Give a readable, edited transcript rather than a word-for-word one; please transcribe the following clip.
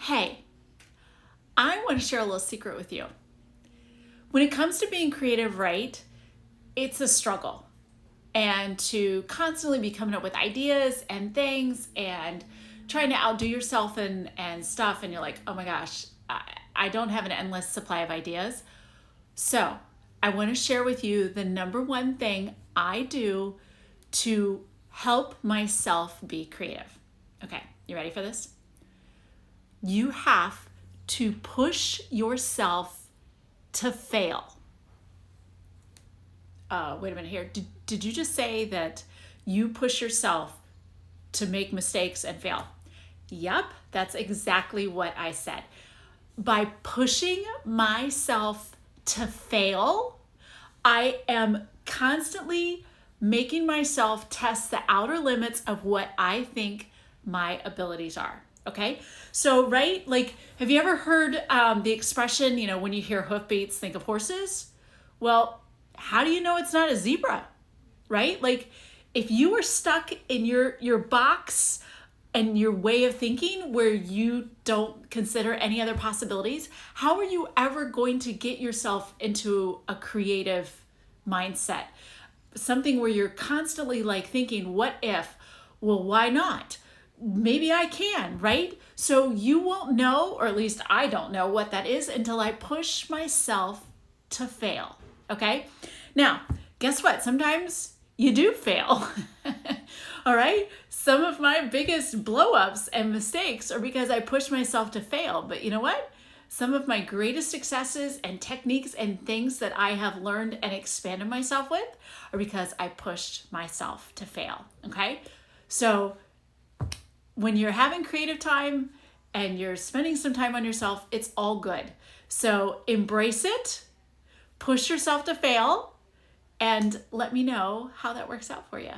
Hey, I want to share a little secret with you. When it comes to being creative, right, it's a struggle. And to constantly be coming up with ideas and things and trying to outdo yourself and stuff. And you're like, oh my gosh, I don't have an endless supply of ideas. So I want to share with you the number one thing I do to help myself be creative. Okay, you ready for this? You have to push yourself to fail. Wait a minute here. Did you just say that you push yourself to make mistakes and fail? Yep, that's exactly what I said. By pushing myself to fail, I am constantly making myself test the outer limits of what I think my abilities are. Okay, so right, like, have you ever heard the expression, when you hear hoofbeats, think of horses? Well, how do you know it's not a zebra, right? Like, if you were stuck in your box and your way of thinking where you don't consider any other possibilities, how are you ever going to get yourself into a creative mindset? Something where you're constantly like thinking, what if? Well, why not? Maybe I can, right? So you won't know, or at least I don't know what that is until I push myself to fail. Okay? Now, guess what? Sometimes you do fail. All right? Some of my biggest blow-ups and mistakes are because I pushed myself to fail. But you know what? Some of my greatest successes and techniques and things that I have learned and expanded myself with are because I pushed myself to fail. Okay? So when you're having creative time and you're spending some time on yourself, it's all good. So embrace it, push yourself to fail, and let me know how that works out for you.